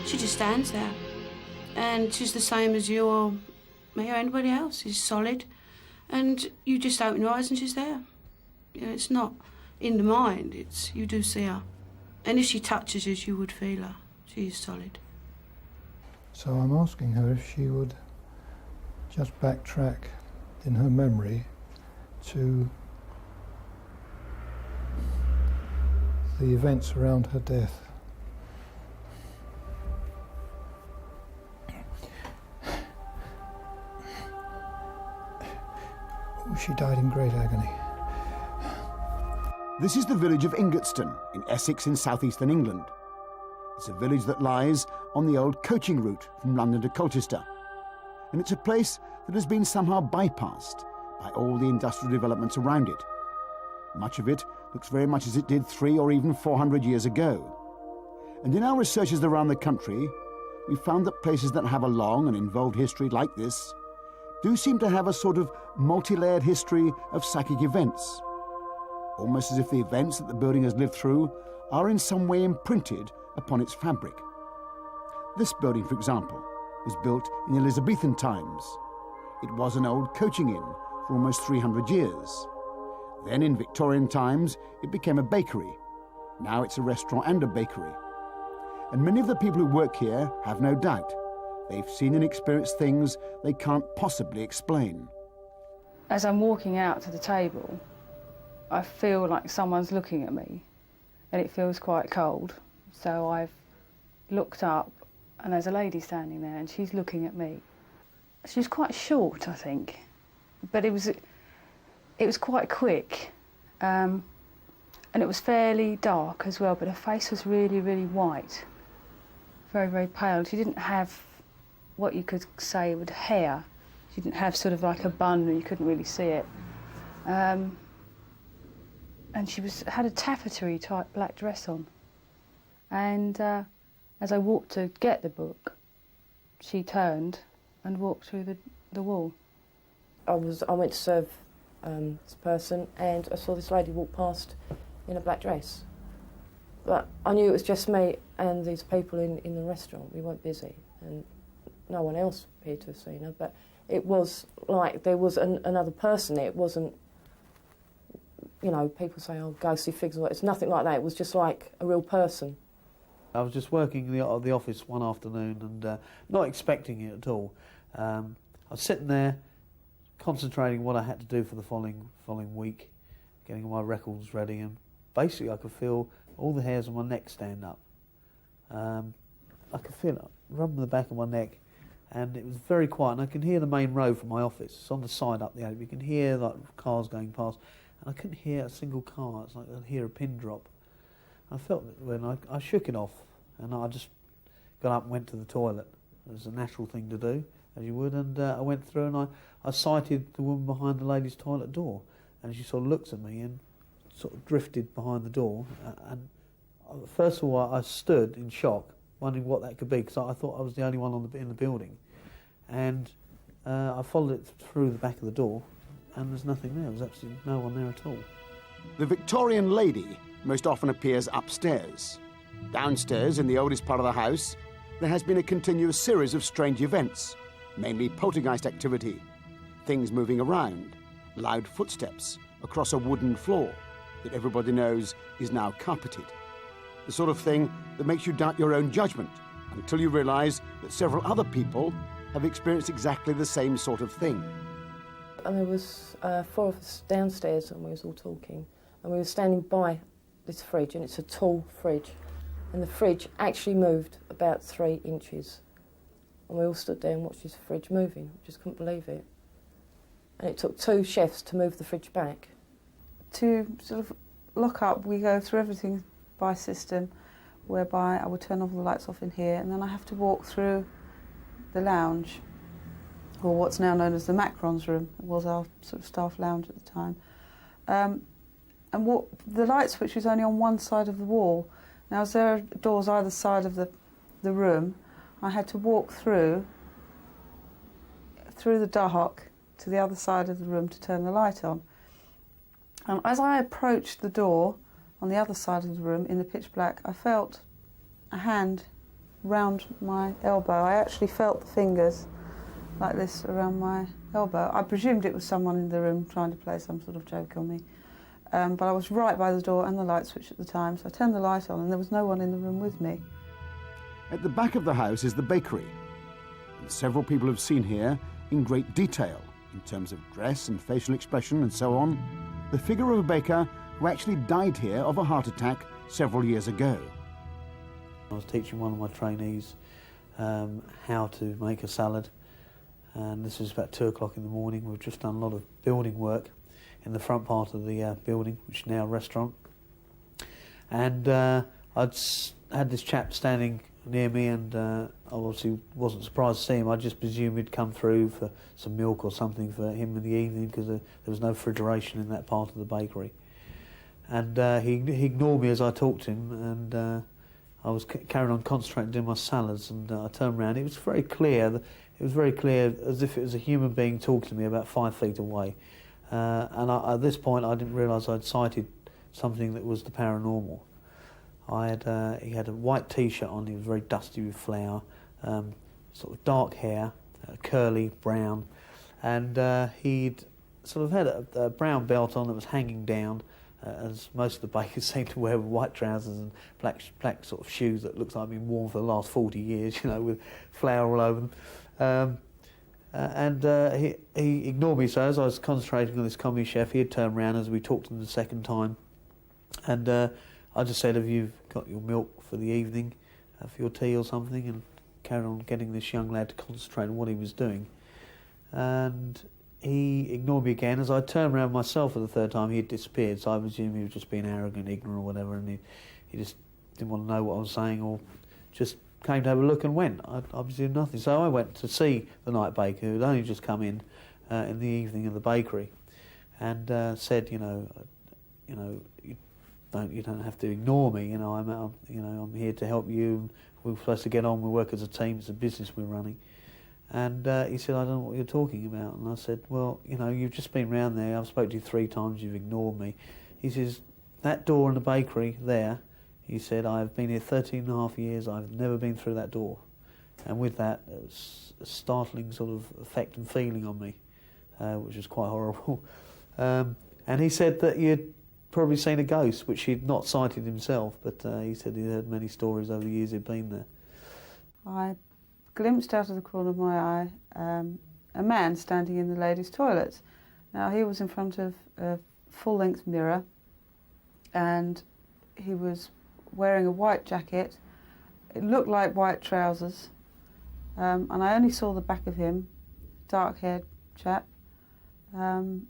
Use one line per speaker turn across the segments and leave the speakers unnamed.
She just stands there. And she's the same as you or me or anybody else. She's solid. And you just open your eyes and she's there. You know, it's not in the mind, it's you do see her. And if she touches you, you would feel her. She is solid.
So I'm asking her if she would just backtrack in her memory to the events around her death. Oh, she died in great agony.
This is the village of Ingatstone in Essex in southeastern England. It's a village that lies on the old coaching route from London to Colchester. And it's a place that has been somehow bypassed by all the industrial developments around it. Much of it looks very much as it did 300 or even 400 years ago. And in our researches around the country, we found that places that have a long and involved history like this do seem to have a sort of multi-layered history of psychic events. Almost as if the events that the building has lived through are in some way imprinted upon its fabric. This building, for example, was built in Elizabethan times. It was an old coaching inn for almost 300 years. Then in Victorian times, it became a bakery. Now it's a restaurant and a bakery. And many of the people who work here have no doubt they've seen and experienced things they can't possibly explain.
As I'm walking out to the table, I feel like someone's looking at me, and it feels quite cold. So I've looked up, and there's a lady standing there, and she's looking at me. She was quite short, I think, but it was quite quick, and it was fairly dark as well, but her face was really, really white, very, very pale. She didn't have what you could say with hair. She didn't have sort of like a bun, and you couldn't really see it. And she had a taffetery type black dress on. And as I walked to get the book, she turned and walked through the wall.
I went to serve this person, and I saw this lady walk past in a black dress. But I knew it was just me and these people in the restaurant. We weren't busy, and no one else appeared to have seen her. But it was like there was another person there. It wasn't, you know, people say, oh, ghostly figures. It's nothing like that. It was just like a real person.
I was just working in the office one afternoon and not expecting it at all. I was sitting there concentrating what I had to do for the following week, getting all my records ready, and basically I could feel all the hairs on my neck stand up. I could feel it rubbing the back of my neck, and it was very quiet, and I could hear the main road from my office. It's on the side up the alley. You can hear like cars going past, and I couldn't hear a single car. It's like I'd hear a pin drop. I felt it when I shook it off, and I just got up and went to the toilet. It was a natural thing to do, as you would, and I went through, and I sighted the woman behind the ladies' toilet door, and she sort of looked at me and sort of drifted behind the door, and first of all I stood in shock, wondering what that could be, because I thought I was the only one in the building, and I followed it through the back of the door, and there's nothing there. There's absolutely no one there at all.
The Victorian lady most often appears upstairs. Downstairs, in the oldest part of the house, there has been a continuous series of strange events, mainly poltergeist activity, things moving around, loud footsteps across a wooden floor that everybody knows is now carpeted. The sort of thing that makes you doubt your own judgment until you realise that several other people have experienced exactly the same sort of thing.
And there was 4 of us downstairs, and we was all talking, and we were standing by this fridge, and it's a tall fridge, and the fridge actually moved about 3 inches, and we all stood there and watched this fridge moving. We just couldn't believe it. And it took 2 chefs to move the fridge back.
To sort of lock up, we go through everything by system, whereby I would turn all the lights off in here, and then I have to walk through the lounge, or what's now known as the Macron's room. It was our sort of staff lounge at the time. And what the light switch was only on one side of the wall. Now, as there are doors either side of the room, I had to walk through the dark to the other side of the room to turn the light on. And as I approached the door on the other side of the room in the pitch black, I felt a hand round my elbow. I actually felt the fingers like this around my elbow. I presumed it was someone in the room trying to play some sort of joke on me. But I was right by the door and the light switch at the time, so I turned the light on and there was no one in the room with me.
At the back of the house is the bakery, and several people have seen here in great detail, in terms of dress and facial expression and so on, the figure of a baker who actually died here of a heart attack several years ago.
I was teaching one of my trainees how to make a salad, and this was about 2 o'clock in the morning. We've just done a lot of building work in the front part of the building, which is now a restaurant. And I'd had this chap standing near me, and I obviously wasn't surprised to see him. I just presumed he'd come through for some milk or something for him in the evening, because there was no refrigeration in that part of the bakery. And he ignored me as I talked to him, and I was carrying on concentrating doing my salads, and I turned around. It was very clear. It was very clear, as if it was a human being talking to me about 5 feet away. And at this point, I didn't realise I'd sighted something that was the paranormal. He had a white T-shirt on. He was very dusty with flour, sort of dark hair, curly brown, and he'd sort of had a brown belt on that was hanging down, as most of the bakers seem to wear, with white trousers and black sort of shoes that looks like they've been worn for the last 40 years, you know, with flour all over them. He ignored me, so as I was concentrating on this commis chef, he had turned around as we talked to him the second time, and I just said, "Have you got your milk for the evening, for your tea or something?" and carried on getting this young lad to concentrate on what he was doing. And he ignored me again. As I turned around myself for the third time, he had disappeared, so I presume he was just being arrogant, ignorant or whatever, and he just didn't want to know what I was saying, or just came to have a look and went. I presumed nothing. So I went to see the night baker, who had only just come in the evening in the bakery, and said, you don't have to ignore me. I'm here to help you. And we're supposed to get on. We work as a team. It's a business we're running. And he said, "I don't know what you're talking about." And I said, "Well, you've just been round there. I've spoken to you 3 times. You've ignored me." He says, "That door in the bakery there," he said, "I've been here 13 and a half years. I've never been through that door." And with that, it was a startling sort of effect and feeling on me, which was quite horrible. And he said that you'd probably seen a ghost, which he'd not sighted himself, but he said he'd heard many stories over the years he'd been there.
I glimpsed out of the corner of my eye a man standing in the ladies' toilets. Now, he was in front of a full-length mirror, and he was wearing a white jacket. It looked like white trousers, and I only saw the back of him, dark-haired chap, and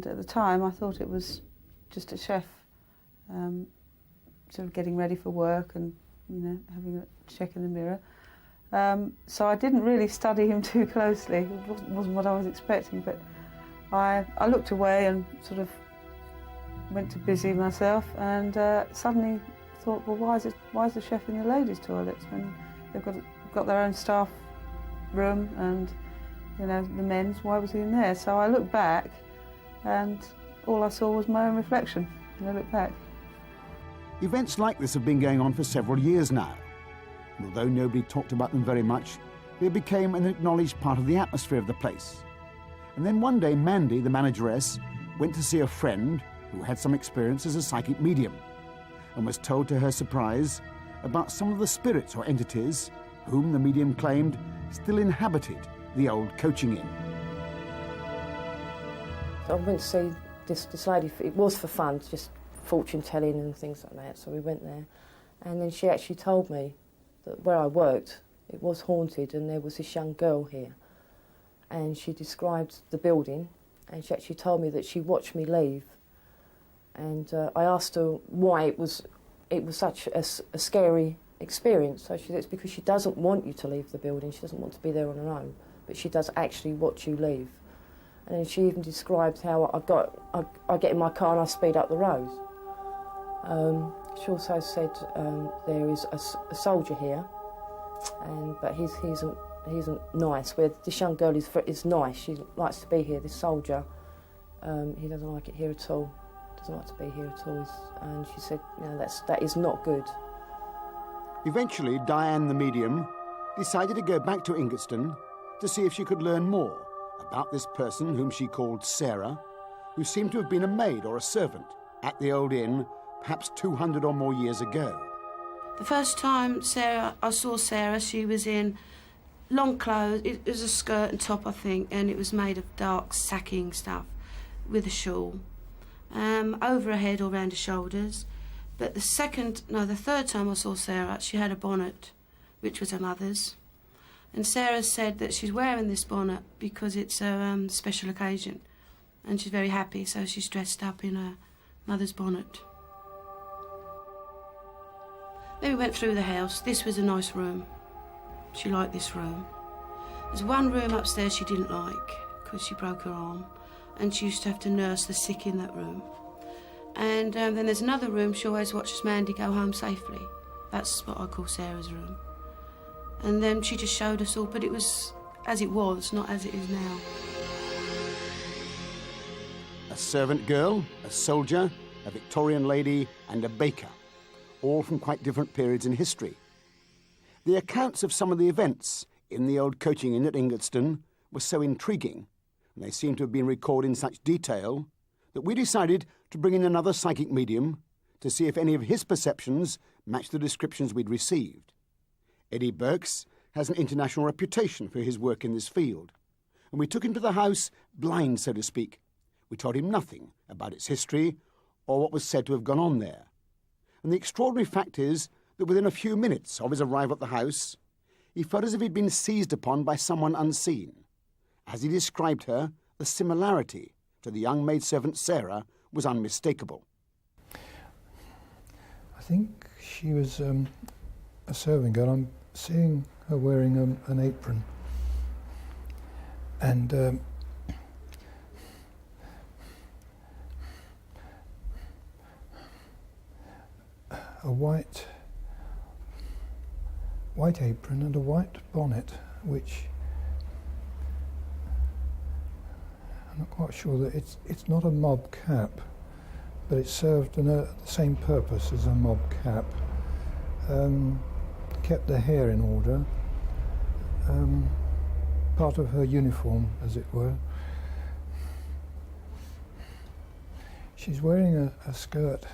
at the time I thought it was just a chef, sort of getting ready for work and having a check in the mirror. So I didn't really study him too closely. It wasn't what I was expecting, but I looked away and sort of went to busy myself, and suddenly thought, well, why is the chef in the ladies' toilets when they've got their own staff room and the men's? Why was he in there? So I looked back, and all I saw was my own reflection. And I looked back.
Events like this have been going on for several years now. And although nobody talked about them very much, they became an acknowledged part of the atmosphere of the place. And then one day, Mandy, the manageress, went to see a friend who had some experience as a psychic medium, and was told to her surprise about some of the spirits or entities whom the medium claimed still inhabited the old coaching inn.
So I went to see this lady. It was for fun, just fortune telling and things like that, so we went there. And then she actually told me that where I worked, it was haunted, and there was this young girl here. And she described the building, and she actually told me that she watched me leave. And I asked her why it was such a scary experience. So she said it's because she doesn't want you to leave the building. She doesn't want to be there on her own, but she does actually watch you leave. And then she even described how I get in my car and I speed up the road. She also said there is a soldier here, but he isn't nice. Where this young girl is nice, she likes to be here. This soldier, he doesn't like it here at all. Doesn't like to be here at all. And she said, that is not good.
Eventually, Diane the medium decided to go back to Ingatestone to see if she could learn more about this person whom she called Sarah, who seemed to have been a maid or a servant at the old inn perhaps 200 or more years ago.
The first time I saw Sarah, she was in long clothes. It was a skirt and top, I think, and it was made of dark sacking stuff with a shawl over her head or round her shoulders. But the third time I saw Sarah, she had a bonnet, which was her mother's. And Sarah said that she's wearing this bonnet because it's a special occasion. And she's very happy, so she's dressed up in her mother's bonnet. Then we went through the house. This was a nice room. She liked this room. There's one room upstairs she didn't like because she broke her arm, and she used to have to nurse the sick in that room. And then there's another room she always watches Mandy go home safely. That's what I call Sarah's room. And then she just showed us all, but it was as it was, not as it is now.
A servant girl, a soldier, a Victorian lady, and a baker, all from quite different periods in history. The accounts of some of the events in the old coaching inn at Ingatestone were so intriguing, and they seem to have been recorded in such detail, that we decided to bring in another psychic medium to see if any of his perceptions matched the descriptions we'd received. Eddie Burks has an international reputation for his work in this field, and we took him to the house blind, so to speak. We told him nothing about its history or what was said to have gone on there. And the extraordinary fact is that within a few minutes of his arrival at the house, he felt as if he'd been seized upon by someone unseen. As he described her, the similarity to the young maidservant Sarah was unmistakable.
I think she was a serving girl. I'm seeing her wearing an apron and a white apron and a white bonnet, which I'm not quite sure that it's not a mob cap, but it served the same purpose as a mob cap. Kept the hair in order, part of her uniform, as it were. She's wearing a skirt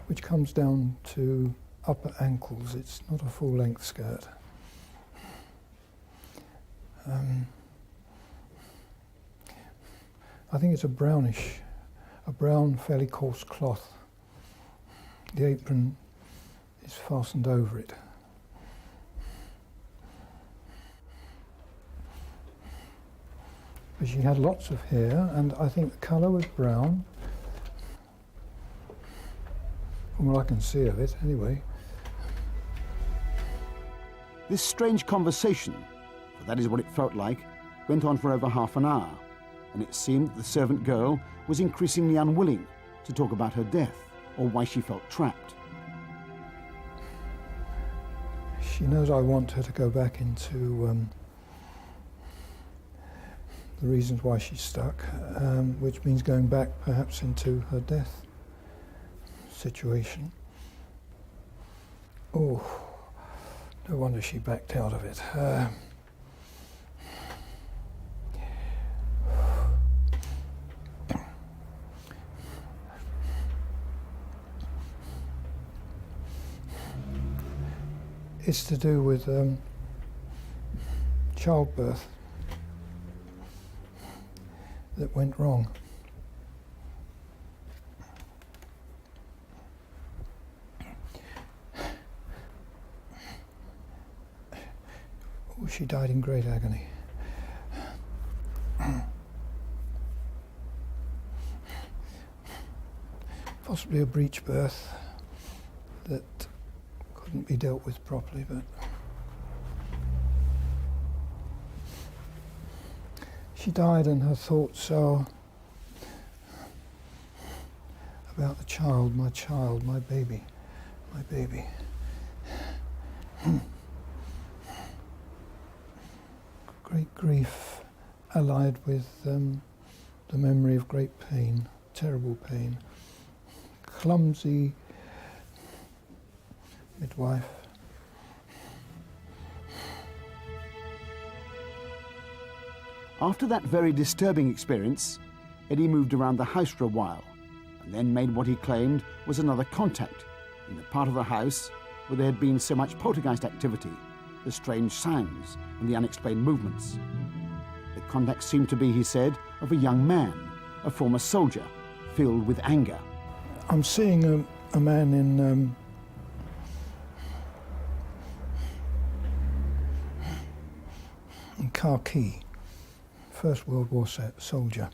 which comes down to upper ankles. It's not a full-length skirt. I think it's a brown, fairly coarse cloth. The apron is fastened over it. But she had lots of hair, and I think the colour was brown, from what I can see of it, anyway.
This strange conversation, for that is what it felt like, went on for over half an hour, and it seemed that the servant girl was increasingly unwilling to talk about her death or why she felt trapped.
She knows I want her to go back into the reasons why she's stuck, which means going back perhaps into her death situation. Oh, no wonder she backed out of it. It's to do with childbirth that went wrong. Oh, she died in great agony. Possibly a breech birth that couldn't be dealt with properly, but she died, and her thoughts are about the child, my baby, my baby. Great grief allied with the memory of great pain, terrible pain. Clumsy midwife,
After that very disturbing experience, Eddie moved around the house for a while and then made what he claimed was another contact in the part of the house where there had been so much poltergeist activity, the strange sounds and the unexplained movements. The contact seemed to be, he said, of a young man, a former soldier, filled with anger.
I'm seeing a man in khaki, First World War soldier.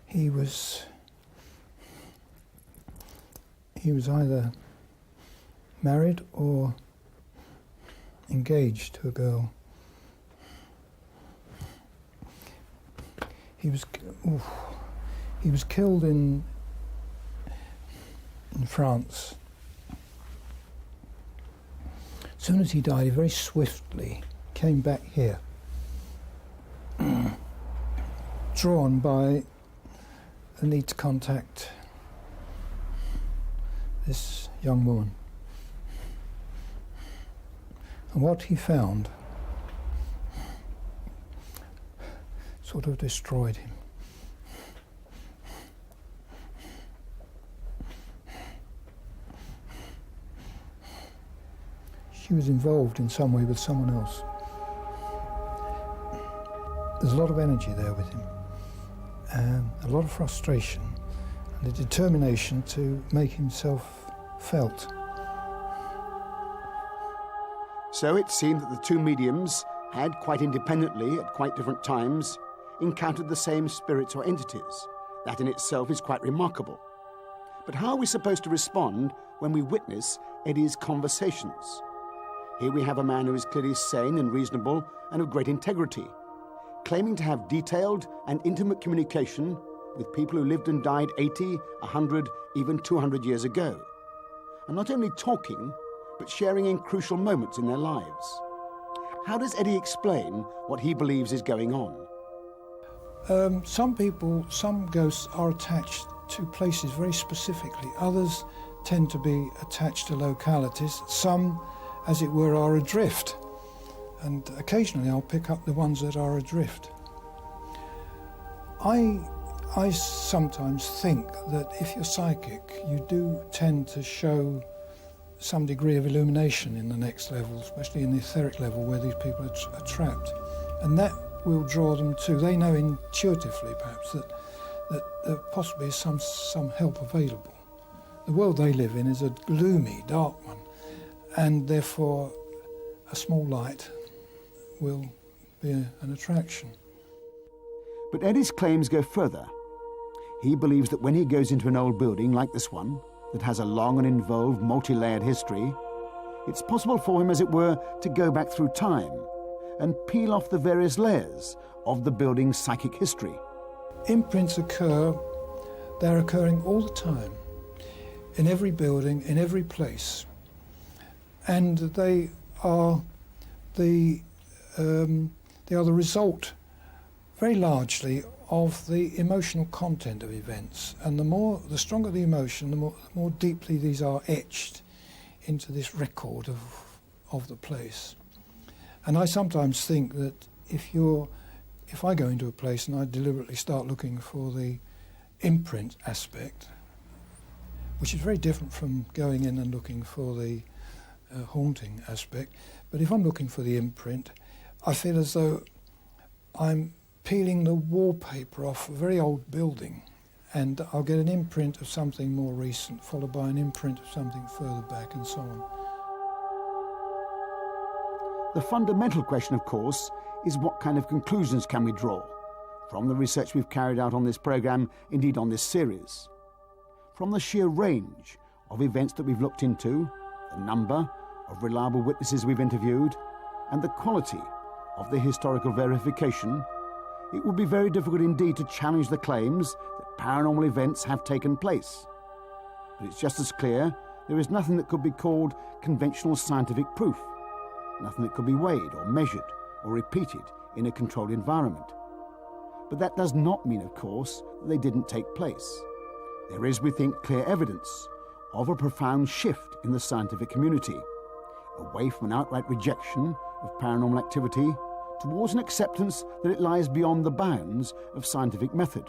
He was either married or engaged to a girl. He was killed in France. As soon as he died, he very swiftly came back here, drawn by the need to contact this young woman. And what he found sort of destroyed him. She was involved in some way with someone else. There's a lot of energy there with him, and a lot of frustration, and a determination to make himself felt.
So it seemed that the two mediums had, quite independently, at quite different times, encountered the same spirits or entities. That in itself is quite remarkable. But how are we supposed to respond when we witness Eddie's conversations? Here we have a man who is clearly sane and reasonable and of great integrity, claiming to have detailed and intimate communication with people who lived and died 80, 100, even 200 years ago. And not only talking, but sharing in crucial moments in their lives. How does Eddie explain what he believes is going on?
Some ghosts are attached to places very specifically. Others tend to be attached to localities. Some, as it were, are adrift. And occasionally I'll pick up the ones that are adrift. I sometimes think that if you're psychic, you do tend to show some degree of illumination in the next level, especially in the etheric level where these people are trapped. And that will draw them to. They know intuitively, perhaps, that there possibly is some help available. The world they live in is a gloomy, dark one, and therefore a small light will be an attraction.
But Eddie's claims go further. He believes that when he goes into an old building like this one, that has a long and involved multi-layered history, it's possible for him, as it were, to go back through time and peel off the various layers of the building's psychic history.
Imprints occur, they're occurring all the time, in every building, in every place. And they are the result, very largely, of the emotional content of events. And the stronger the emotion, the more deeply these are etched into this record of the place. And I sometimes think that if I go into a place and I deliberately start looking for the imprint aspect, which is very different from going in and looking for the haunting aspect, but if I'm looking for the imprint, I feel as though I'm peeling the wallpaper off a very old building, and I'll get an imprint of something more recent, followed by an imprint of something further back, and so on.
The fundamental question, of course, is what kind of conclusions can we draw from the research we've carried out on this programme, indeed on this series, from the sheer range of events that we've looked into, the number of reliable witnesses we've interviewed, and the quality of the historical verification. It would be very difficult indeed to challenge the claims that paranormal events have taken place. But it's just as clear there is nothing that could be called conventional scientific proof, nothing that could be weighed or measured or repeated in a controlled environment. But that does not mean, of course, that they didn't take place. There is, we think, clear evidence of a profound shift in the scientific community, away from an outright rejection of paranormal activity towards an acceptance that it lies beyond the bounds of scientific method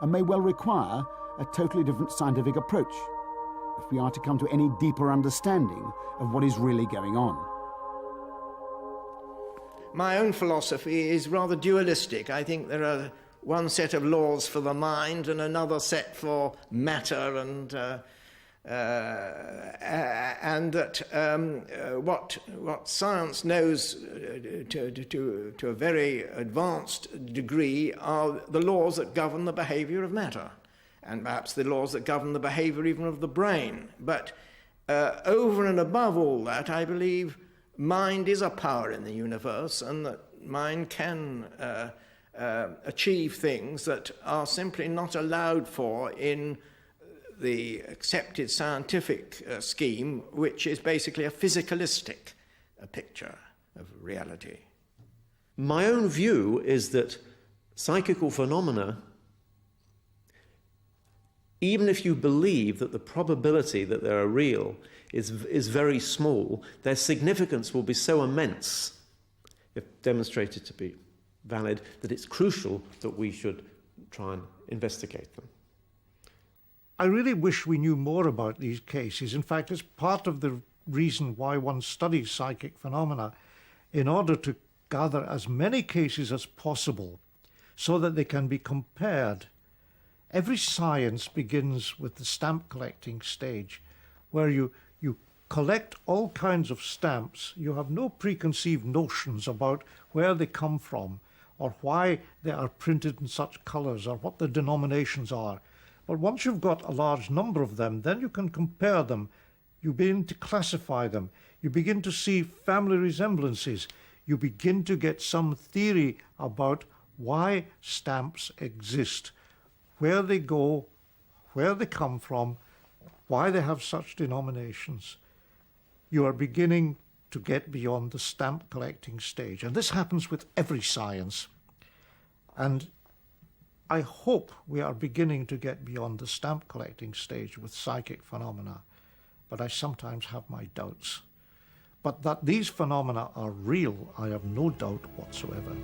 and may well require a totally different scientific approach if we are to come to any deeper understanding of what is really going on.
My own philosophy is rather dualistic. I think there are one set of laws for the mind and another set for matter, and that what science knows to a very advanced degree are the laws that govern the behaviour of matter, and perhaps the laws that govern the behaviour even of the brain. But over and above all that, I believe mind is a power in the universe, and that mind can achieve things that are simply not allowed for in the accepted scientific scheme, which is basically a physicalistic picture of reality.
My own view is that psychical phenomena, even if you believe that the probability that they are real is very small, their significance will be so immense, if demonstrated to be valid, that it's crucial that we should try and investigate them.
I really wish we knew more about these cases. In fact, it's part of the reason why one studies psychic phenomena, in order to gather as many cases as possible so that they can be compared. Every science begins with the stamp collecting stage, where you collect all kinds of stamps. You have no preconceived notions about where they come from or why they are printed in such colours or what the denominations are. But once you've got a large number of them, then you can compare them. You begin to classify them. You begin to see family resemblances. You begin to get some theory about why stamps exist, where they go, where they come from, why they have such denominations. You are beginning to get beyond the stamp collecting stage. And this happens with every science. And I hope we are beginning to get beyond the stamp collecting stage with psychic phenomena, but I sometimes have my doubts. But that these phenomena are real, I have no doubt whatsoever.